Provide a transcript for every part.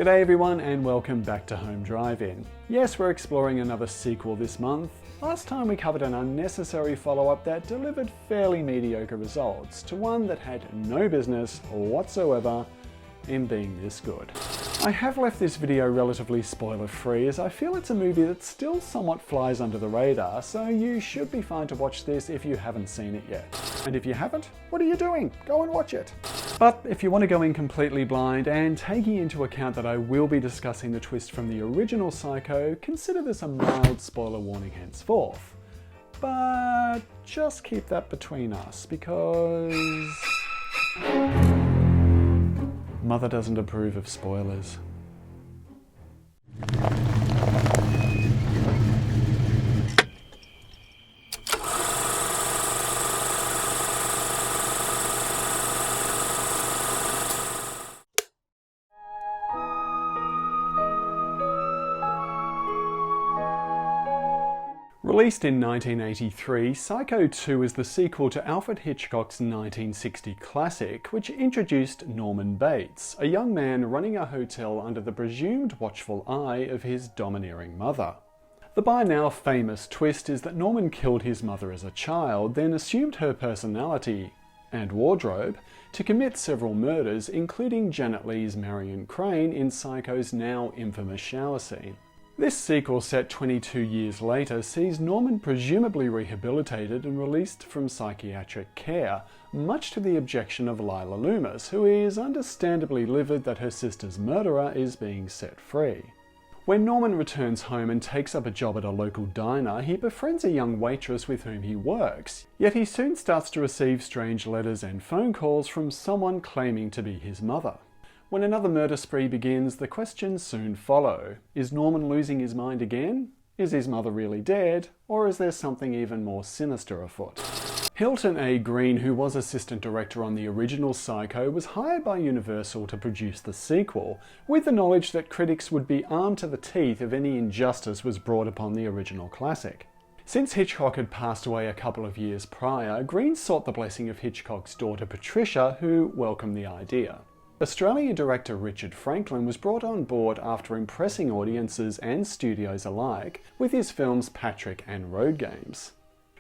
G'day everyone and welcome back to Home Drive-In. Yes, we're exploring another sequel this month. Last time we covered an unnecessary follow-up that delivered fairly mediocre results to one that had no business whatsoever in being this good. I have left this video relatively spoiler-free as I feel it's a movie that still somewhat flies under the radar, so you should be fine to watch this if you haven't seen it yet. And if you haven't, what are you doing? Go and watch it! But if you want to go in completely blind and taking into account that I will be discussing the twist from the original Psycho, consider this a mild spoiler warning henceforth. But just keep that between us because Mother doesn't approve of spoilers. Released in 1983, Psycho 2 is the sequel to Alfred Hitchcock's 1960 classic, which introduced Norman Bates, a young man running a hotel under the presumed watchful eye of his domineering mother. The by now famous twist is that Norman killed his mother as a child, then assumed her personality and wardrobe to commit several murders, including Janet Leigh's Marion Crane in Psycho's now infamous shower scene. This sequel, set 22 years later, sees Norman presumably rehabilitated and released from psychiatric care, much to the objection of Lila Loomis, who is understandably livid that her sister's murderer is being set free. When Norman returns home and takes up a job at a local diner, he befriends a young waitress with whom he works, yet he soon starts to receive strange letters and phone calls from someone claiming to be his mother. When another murder spree begins, the questions soon follow. Is Norman losing his mind again? Is his mother really dead? Or is there something even more sinister afoot? Hilton A. Green, who was assistant director on the original Psycho, was hired by Universal to produce the sequel, with the knowledge that critics would be armed to the teeth if any injustice was brought upon the original classic. Since Hitchcock had passed away a couple of years prior, Green sought the blessing of Hitchcock's daughter Patricia, who welcomed the idea. Australian director Richard Franklin was brought on board after impressing audiences and studios alike with his films Patrick and Road Games.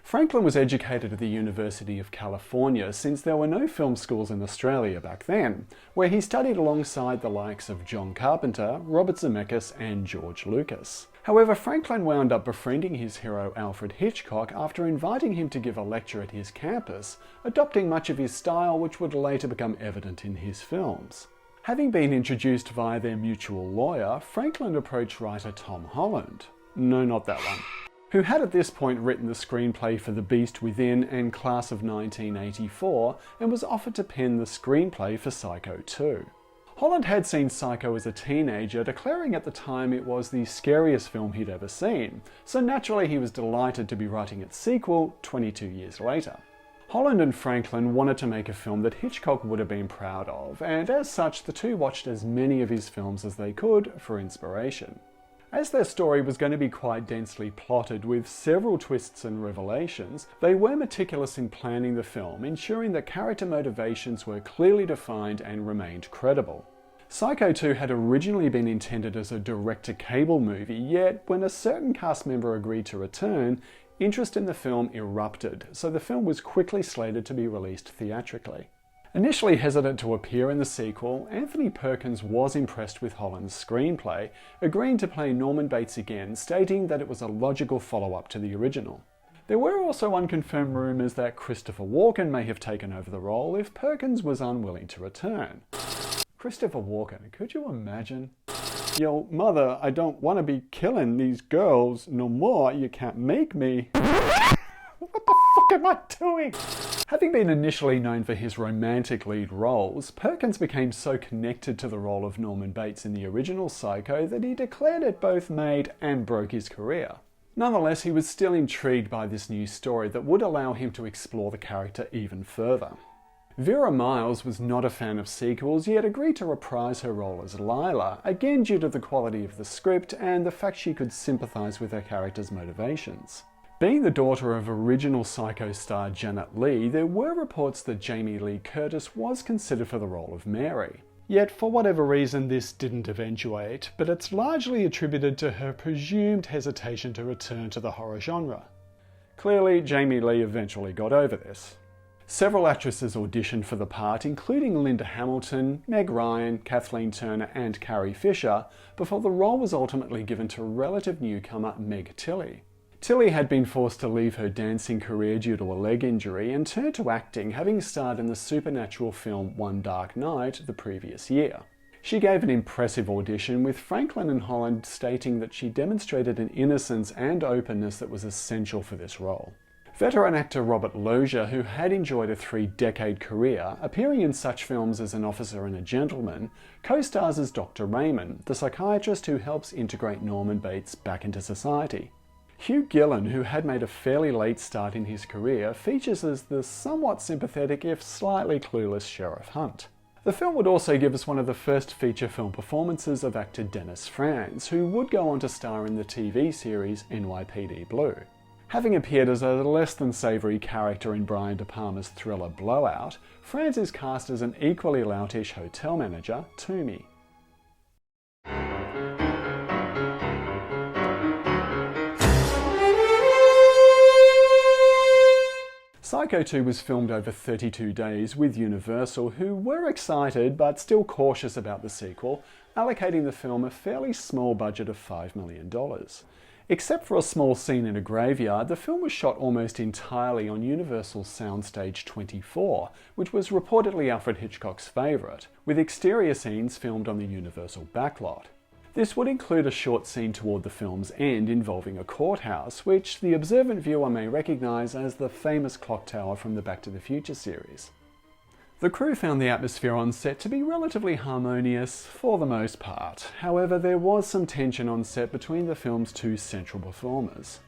Franklin was educated at the University of California, since there were no film schools in Australia back then, where he studied alongside the likes of John Carpenter, Robert Zemeckis and George Lucas. However, Franklin wound up befriending his hero Alfred Hitchcock after inviting him to give a lecture at his campus, adopting much of his style which would later become evident in his films. Having been introduced via their mutual lawyer, Franklin approached writer Tom Holland. No, not that one. Who had at this point written the screenplay for The Beast Within and Class of 1984 and was offered to pen the screenplay for Psycho 2. Holland had seen Psycho as a teenager, declaring at the time it was the scariest film he'd ever seen, so naturally he was delighted to be writing its sequel 22 years later. Holland and Franklin wanted to make a film that Hitchcock would have been proud of, and as such the two watched as many of his films as they could for inspiration. As their story was going to be quite densely plotted with several twists and revelations, they were meticulous in planning the film, ensuring that character motivations were clearly defined and remained credible. Psycho 2 had originally been intended as a direct-to-cable movie, yet when a certain cast member agreed to return, interest in the film erupted, so the film was quickly slated to be released theatrically. Initially hesitant to appear in the sequel, Anthony Perkins was impressed with Holland's screenplay, agreeing to play Norman Bates again, stating that it was a logical follow-up to the original. There were also unconfirmed rumours that Christopher Walken may have taken over the role if Perkins was unwilling to return. Christopher Walken, could you imagine? Yo, mother, I don't want to be killing these girls no more, you can't make me. What the fuck am I doing? Having been initially known for his romantic lead roles, Perkins became so connected to the role of Norman Bates in the original Psycho that he declared it both made and broke his career. Nonetheless, he was still intrigued by this new story that would allow him to explore the character even further. Vera Miles was not a fan of sequels, yet agreed to reprise her role as Lila, again due to the quality of the script and the fact she could sympathise with her character's motivations. Being the daughter of original Psycho star Janet Leigh, there were reports that Jamie Lee Curtis was considered for the role of Mary. Yet for whatever reason this didn't eventuate, but it's largely attributed to her presumed hesitation to return to the horror genre. Clearly, Jamie Lee eventually got over this. Several actresses auditioned for the part, including Linda Hamilton, Meg Ryan, Kathleen Turner and Carrie Fisher, before the role was ultimately given to relative newcomer Meg Tilly. Tilly had been forced to leave her dancing career due to a leg injury and turned to acting, having starred in the supernatural film One Dark Night the previous year. She gave an impressive audition, with Franklin and Holland stating that she demonstrated an innocence and openness that was essential for this role. Veteran actor Robert Loggia, who had enjoyed a 3-decade career, appearing in such films as An Officer and a Gentleman, co-stars as Dr. Raymond, the psychiatrist who helps integrate Norman Bates back into society. Hugh Gillen, who had made a fairly late start in his career, features as the somewhat sympathetic if slightly clueless Sheriff Hunt. The film would also give us one of the first feature film performances of actor Dennis Franz, who would go on to star in the TV series NYPD Blue. Having appeared as a less than savoury character in Brian De Palma's thriller Blowout, Franz is cast as an equally loutish hotel manager, Toomey. Psycho 2 was filmed over 32 days with Universal, who were excited but still cautious about the sequel, allocating the film a fairly small budget of $5 million. Except for a small scene in a graveyard, the film was shot almost entirely on Universal's soundstage 24, which was reportedly Alfred Hitchcock's favourite, with exterior scenes filmed on the Universal backlot. This would include a short scene toward the film's end involving a courthouse, which the observant viewer may recognise as the famous clock tower from the Back to the Future series. The crew found the atmosphere on set to be relatively harmonious for the most part. However, there was some tension on set between the film's two central performers.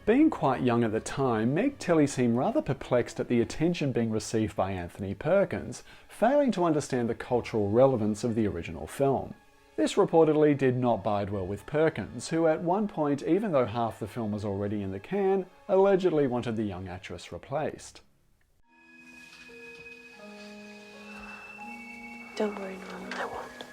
Being quite young at the time, Meg Tilly seemed rather perplexed at the attention being received by Anthony Perkins, failing to understand the cultural relevance of the original film. This reportedly did not bide well with Perkins, who at one point, even though half the film was already in the can, allegedly wanted the young actress replaced. Don't worry, Norman, I won't.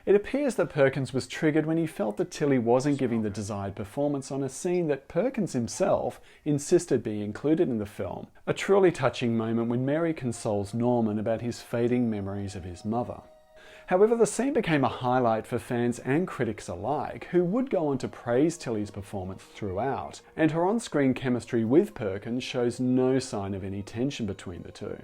It appears that Perkins was triggered when he felt that Tilly wasn't giving the desired performance on a scene that Perkins himself insisted be included in the film, a truly touching moment when Mary consoles Norman about his fading memories of his mother. However, the scene became a highlight for fans and critics alike, who would go on to praise Tilly's performance throughout, and her on-screen chemistry with Perkins shows no sign of any tension between the two.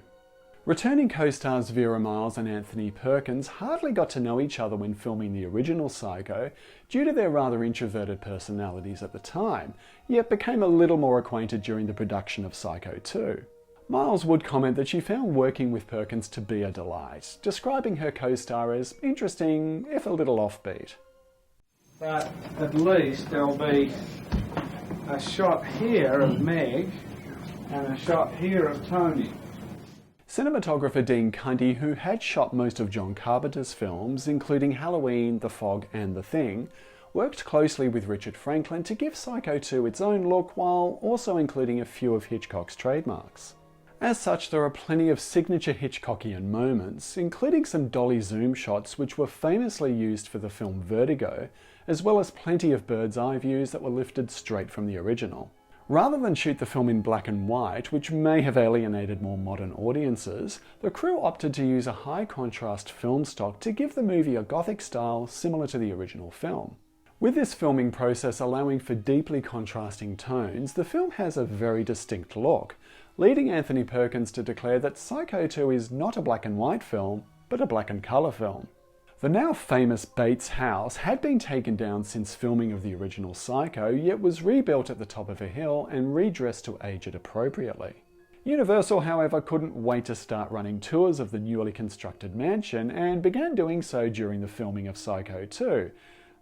Returning co-stars Vera Miles and Anthony Perkins hardly got to know each other when filming the original Psycho due to their rather introverted personalities at the time, yet became a little more acquainted during the production of Psycho 2. Miles would comment that she found working with Perkins to be a delight, describing her co-star as interesting, if a little offbeat. But at least there'll be a shot here of Meg and a shot here of Tony. Cinematographer Dean Cundy, who had shot most of John Carpenter's films, including Halloween, The Fog and The Thing, worked closely with Richard Franklin to give Psycho 2 its own look while also including a few of Hitchcock's trademarks. As such, there are plenty of signature Hitchcockian moments, including some dolly zoom shots which were famously used for the film Vertigo, as well as plenty of bird's eye views that were lifted straight from the original. Rather than shoot the film in black and white, which may have alienated more modern audiences, the crew opted to use a high contrast film stock to give the movie a gothic style similar to the original film. With this filming process allowing for deeply contrasting tones, the film has a very distinct look, leading Anthony Perkins to declare that Psycho 2 is not a black and white film, but a black and colour film. The now famous Bates house had been taken down since filming of the original Psycho, yet was rebuilt at the top of a hill and redressed to age it appropriately. Universal, however, couldn't wait to start running tours of the newly constructed mansion and began doing so during the filming of Psycho 2,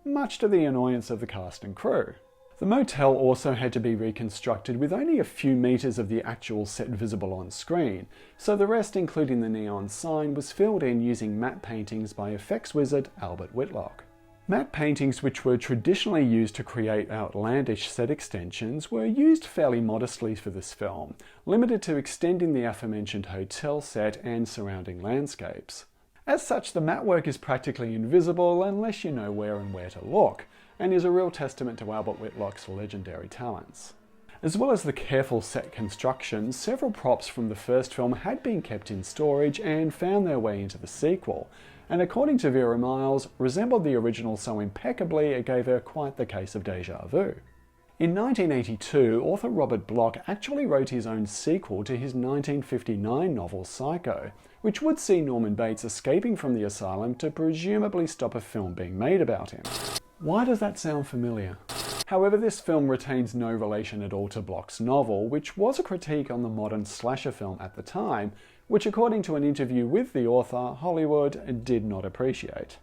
much to the annoyance of the cast and crew. The motel also had to be reconstructed with only a few metres of the actual set visible on screen, so the rest, including the neon sign, was filled in using matte paintings by effects wizard Albert Whitlock. Matte paintings, which were traditionally used to create outlandish set extensions, were used fairly modestly for this film, limited to extending the aforementioned hotel set and surrounding landscapes. As such, the matte work is practically invisible unless you know where to look, and is a real testament to Albert Whitlock's legendary talents. As well as the careful set construction, several props from the first film had been kept in storage and found their way into the sequel, and according to Vera Miles, resembled the original so impeccably it gave her quite the case of déjà vu. In 1982, author Robert Loggia actually wrote his own sequel to his 1959 novel Psycho, which would see Norman Bates escaping from the asylum to presumably stop a film being made about him. Why does that sound familiar? However, this film retains no relation at all to Bloch's novel, which was a critique on the modern slasher film at the time, which according to an interview with the author, Hollywood did not appreciate.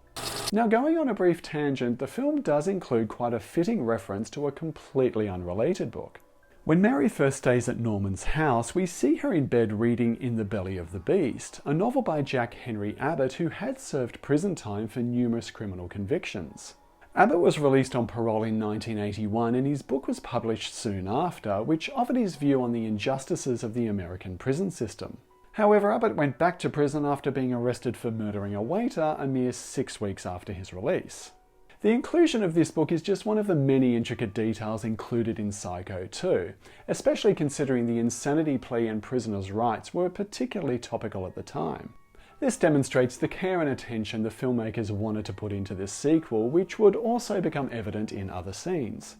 Now, going on a brief tangent, the film does include quite a fitting reference to a completely unrelated book. When Mary first stays at Norman's house, we see her in bed reading In the Belly of the Beast, a novel by Jack Henry Abbott who had served prison time for numerous criminal convictions. Abbott was released on parole in 1981 and his book was published soon after, which offered his view on the injustices of the American prison system. However, Abbott went back to prison after being arrested for murdering a waiter a mere 6 weeks after his release. The inclusion of this book is just one of the many intricate details included in Psycho 2, especially considering the insanity plea and prisoners' rights were particularly topical at the time. This demonstrates the care and attention the filmmakers wanted to put into this sequel, which would also become evident in other scenes.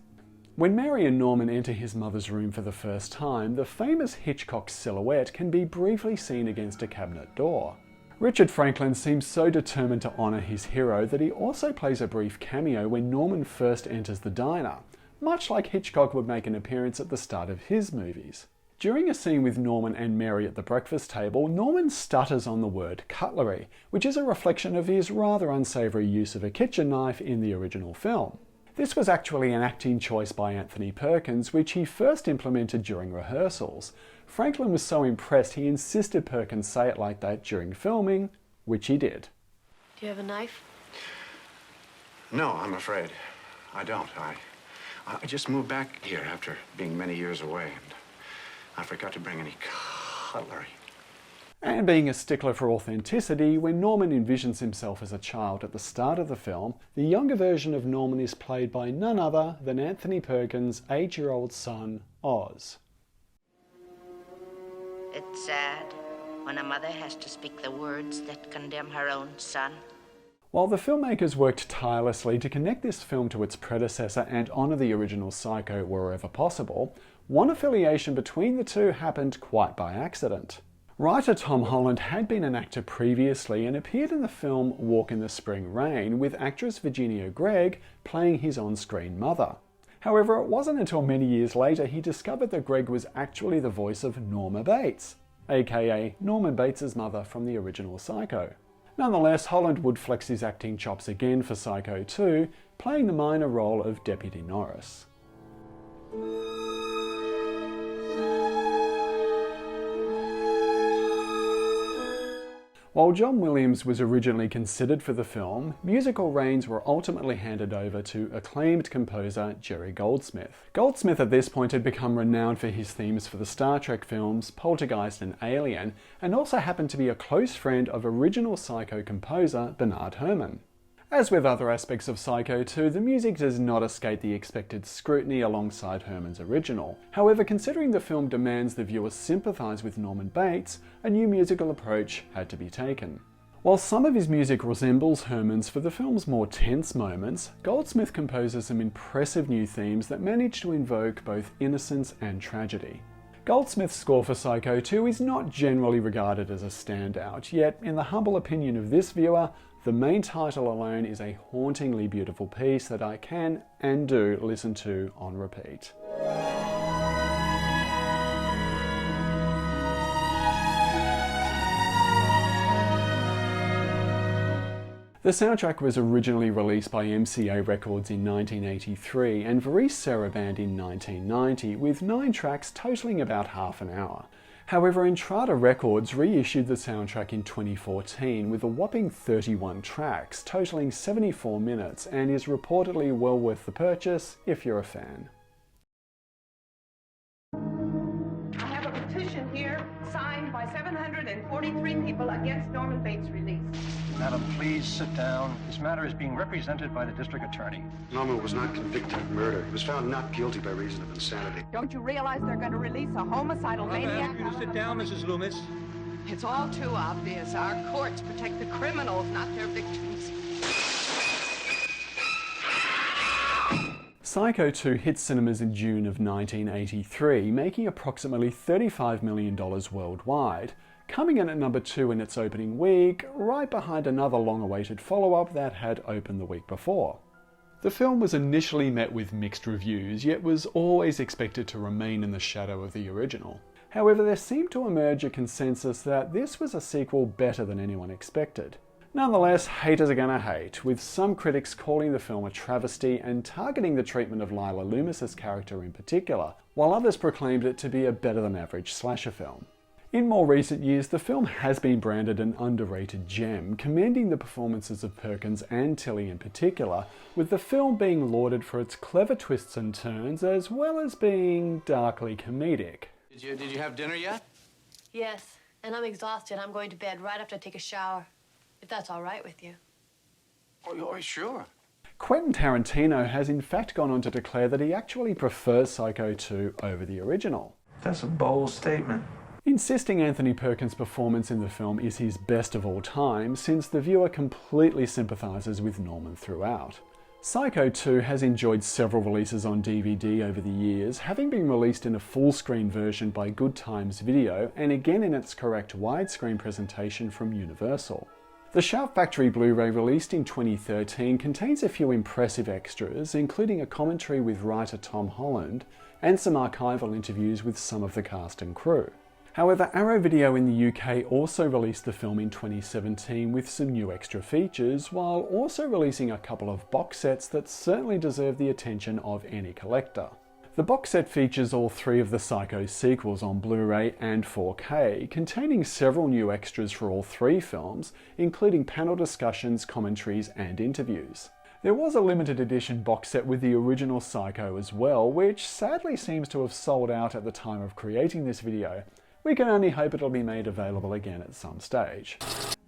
When Mary and Norman enter his mother's room for the first time, the famous Hitchcock silhouette can be briefly seen against a cabinet door. Richard Franklin seems so determined to honour his hero that he also plays a brief cameo when Norman first enters the diner, much like Hitchcock would make an appearance at the start of his movies. During a scene with Norman and Mary at the breakfast table, Norman stutters on the word cutlery, which is a reflection of his rather unsavoury use of a kitchen knife in the original film. This was actually an acting choice by Anthony Perkins, which he first implemented during rehearsals. Franklin was so impressed he insisted Perkins say it like that during filming, which he did. Do you have a knife? No, I'm afraid. I don't. I just moved back here after being many years away, and I forgot to bring any cutlery. And being a stickler for authenticity, when Norman envisions himself as a child at the start of the film, the younger version of Norman is played by none other than Anthony Perkins' 8-year-old son, Oz. It's sad when a mother has to speak the words that condemn her own son. While the filmmakers worked tirelessly to connect this film to its predecessor and honour the original Psycho wherever possible, one affiliation between the two happened quite by accident. Writer Tom Holland had been an actor previously and appeared in the film Walk in the Spring Rain, with actress Virginia Gregg playing his on-screen mother. However, it wasn't until many years later he discovered that Gregg was actually the voice of Norma Bates, aka Norman Bates' mother from the original Psycho. Nonetheless, Holland would flex his acting chops again for Psycho 2, playing the minor role of Deputy Norris. While John Williams was originally considered for the film, musical reins were ultimately handed over to acclaimed composer Jerry Goldsmith. Goldsmith at this point had become renowned for his themes for the Star Trek films, Poltergeist and Alien, and also happened to be a close friend of original Psycho composer Bernard Herrmann. As with other aspects of Psycho 2, the music does not escape the expected scrutiny alongside Herrmann's original. However, considering the film demands the viewer sympathise with Norman Bates, a new musical approach had to be taken. While some of his music resembles Herrmann's for the film's more tense moments, Goldsmith composes some impressive new themes that manage to invoke both innocence and tragedy. Goldsmith's score for Psycho 2 is not generally regarded as a standout, yet in the humble opinion of this viewer, the main title alone is a hauntingly beautiful piece that I can and do listen to on repeat. The soundtrack was originally released by MCA Records in 1983 and Varice Sarabande in 1990, with 9 tracks totaling about half an hour. However, Intrada Records reissued the soundtrack in 2014 with a whopping 31 tracks, totaling 74 minutes, and is reportedly well worth the purchase if you're a fan. I have a petition here signed by 700 than 43 people against Norman Bates' release. Madam, please sit down. This matter is being represented by the district attorney. Norman was not convicted of murder. He was found not guilty by reason of insanity. Don't you realize they're going to release a homicidal maniac? You to sit down, Mrs. Loomis. It's all too obvious. Our courts protect the criminals, not their victims. Psycho 2 hit cinemas in June of 1983, making approximately $35 million worldwide, coming in at number 2 in its opening week, right behind another long-awaited follow-up that had opened the week before. The film was initially met with mixed reviews, yet was always expected to remain in the shadow of the original. However, there seemed to emerge a consensus that this was a sequel better than anyone expected. Nonetheless, haters are gonna hate, with some critics calling the film a travesty and targeting the treatment of Lila Loomis's character in particular, while others proclaimed it to be a better-than-average slasher film. In more recent years, the film has been branded an underrated gem, commending the performances of Perkins and Tilly in particular, with the film being lauded for its clever twists and turns, as well as being darkly comedic. Did you have dinner yet? Yes, and I'm exhausted. I'm going to bed right after I take a shower. If that's all right with you. Oh, sure. Quentin Tarantino has in fact gone on to declare that he actually prefers Psycho 2 over the original, That's a bold statement. insisting Anthony Perkins' performance in the film is his best of all time, since the viewer completely sympathises with Norman throughout. Psycho 2 has enjoyed several releases on DVD over the years, having been released in a full-screen version by Good Times Video and again in its correct widescreen presentation from Universal. The Shout Factory Blu-ray, released in 2013, contains a few impressive extras, including a commentary with writer Tom Holland and some archival interviews with some of the cast and crew. However, Arrow Video in the UK also released the film in 2017 with some new extra features, while also releasing a couple of box sets that certainly deserve the attention of any collector. The box set features all 3 of the Psycho sequels on Blu-ray and 4K, containing several new extras for all 3 films, including panel discussions, commentaries, and interviews. There was a limited edition box set with the original Psycho as well, which sadly seems to have sold out at the time of creating this video. We can only hope it'll be made available again at some stage.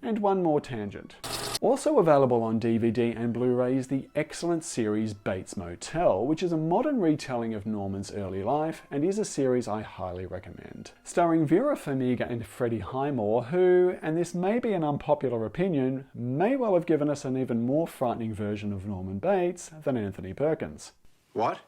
And one more tangent. Also available on DVD and Blu-ray is the excellent series Bates Motel, which is a modern retelling of Norman's early life and is a series I highly recommend. Starring Vera Farmiga and Freddie Highmore, who, and this may be an unpopular opinion, may well have given us an even more frightening version of Norman Bates than Anthony Perkins. What?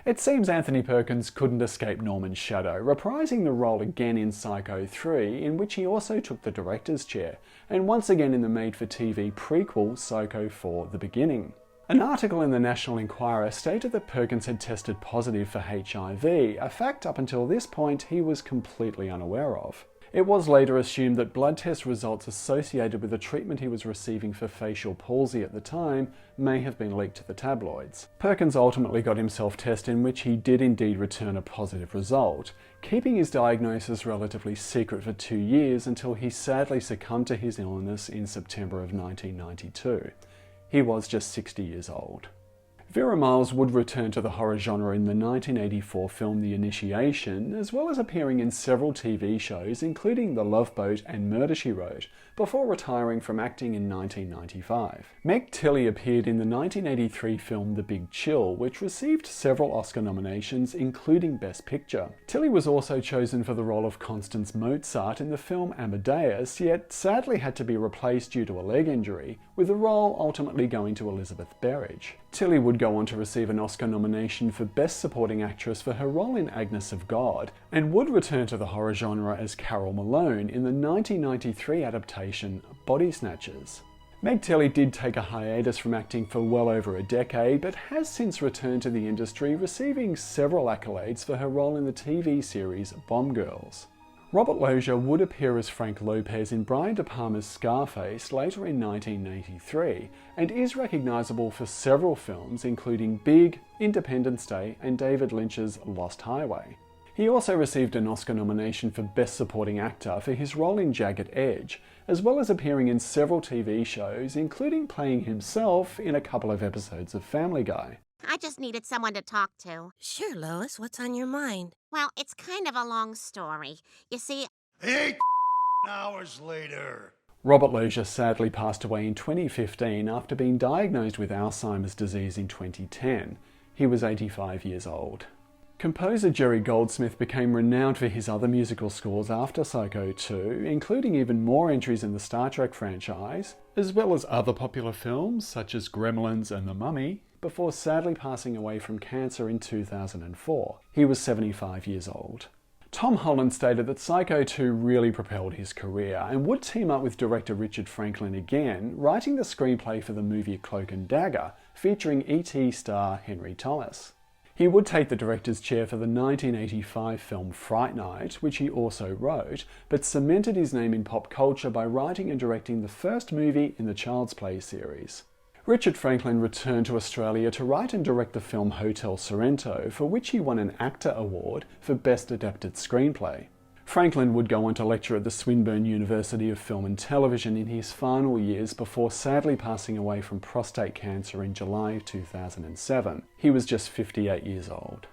It seems Anthony Perkins couldn't escape Norman's shadow, reprising the role again in Psycho 3, in which he also took the director's chair, and once again in the made-for-TV prequel Psycho 4 The Beginning. An article in the National Enquirer stated that Perkins had tested positive for HIV, a fact up until this point he was completely unaware of. It was later assumed that blood test results associated with the treatment he was receiving for facial palsy at the time may have been leaked to the tabloids. Perkins ultimately got himself tested, in which he did indeed return a positive result, keeping his diagnosis relatively secret for 2 years until he sadly succumbed to his illness in September of 1992. He was just 60 years old. Vera Miles would return to the horror genre in the 1984 film The Initiation, as well as appearing in several TV shows including The Love Boat and Murder, She Wrote, before retiring from acting in 1995. Meg Tilly appeared in the 1983 film The Big Chill, which received several Oscar nominations, including Best Picture. Tilly was also chosen for the role of Constance Mozart in the film Amadeus, yet sadly had to be replaced due to a leg injury, with the role ultimately going to Elizabeth Berridge. Tilly would go on to receive an Oscar nomination for Best Supporting Actress for her role in Agnes of God, and would return to the horror genre as Carol Malone in the 1993 adaptation Body Snatchers. Meg Tilly did take a hiatus from acting for well over a decade, but has since returned to the industry, receiving several accolades for her role in the TV series Bomb Girls. Robert Loggia would appear as Frank Lopez in Brian De Palma's Scarface later in 1983, and is recognisable for several films including Big, Independence Day, and David Lynch's Lost Highway. He also received an Oscar nomination for Best Supporting Actor for his role in Jagged Edge, as well as appearing in several TV shows, including playing himself in a couple of episodes of Family Guy. I just needed someone to talk to. Sure, Lois. What's on your mind? Well, it's kind of a long story. You see... Hey! hours later. Robert Loggia sadly passed away in 2015 after being diagnosed with Alzheimer's disease in 2010. He was 85 years old. Composer Jerry Goldsmith became renowned for his other musical scores after Psycho 2, including even more entries in the Star Trek franchise, as well as other popular films such as Gremlins and The Mummy, before sadly passing away from cancer in 2004. He was 75 years old. Tom Holland stated that Psycho 2 really propelled his career and would team up with director Richard Franklin again, writing the screenplay for the movie Cloak and Dagger, featuring E.T. star Henry Thomas. He would take the director's chair for the 1985 film Fright Night, which he also wrote, but cemented his name in pop culture by writing and directing the first movie in the Child's Play series. Richard Franklin returned to Australia to write and direct the film Hotel Sorrento, for which he won an ACTA award for Best Adapted Screenplay. Franklin would go on to lecture at the Swinburne University of Film and Television in his final years before sadly passing away from prostate cancer in July 2007. He was just 58 years old.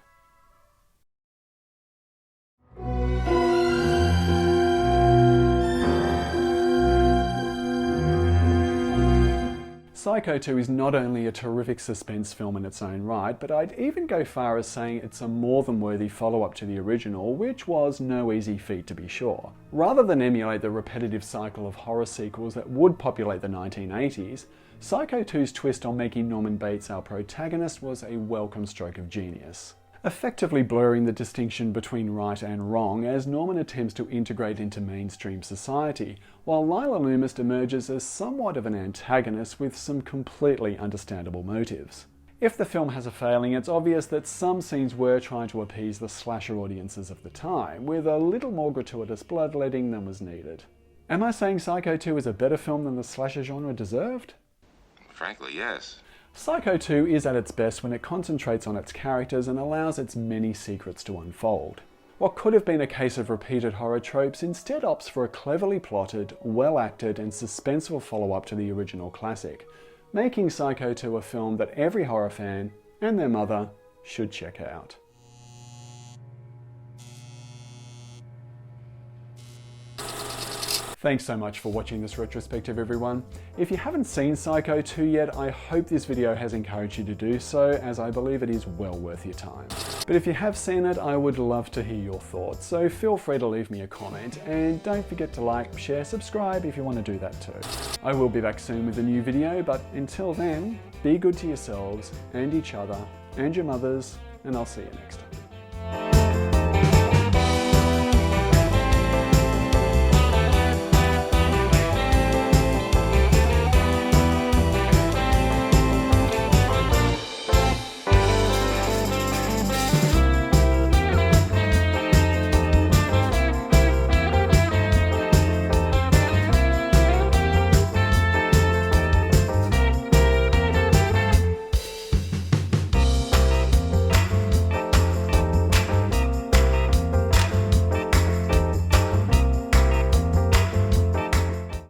Psycho 2 is not only a terrific suspense film in its own right, but I'd even go far as saying it's a more than worthy follow-up to the original, which was no easy feat to be sure. Rather than emulate the repetitive cycle of horror sequels that would populate the 1980s, Psycho 2's twist on making Norman Bates our protagonist was a welcome stroke of genius, effectively blurring the distinction between right and wrong as Norman attempts to integrate into mainstream society, while Lila Loomis emerges as somewhat of an antagonist with some completely understandable motives. If the film has a failing, it's obvious that some scenes were trying to appease the slasher audiences of the time, with a little more gratuitous bloodletting than was needed. Am I saying Psycho 2 is a better film than the slasher genre deserved? Frankly, yes. Psycho 2 is at its best when it concentrates on its characters and allows its many secrets to unfold. What could have been a case of repeated horror tropes instead opts for a cleverly plotted, well-acted and suspenseful follow-up to the original classic, making Psycho 2 a film that every horror fan and their mother should check out. Thanks so much for watching this retrospective, everyone. If you haven't seen Psycho 2 yet, I hope this video has encouraged you to do so, as I believe it is well worth your time. But if you have seen it, I would love to hear your thoughts, so feel free to leave me a comment, and don't forget to like, share, subscribe if you want to do that too. I will be back soon with a new video, but until then, be good to yourselves and each other and your mothers, and I'll see you next time.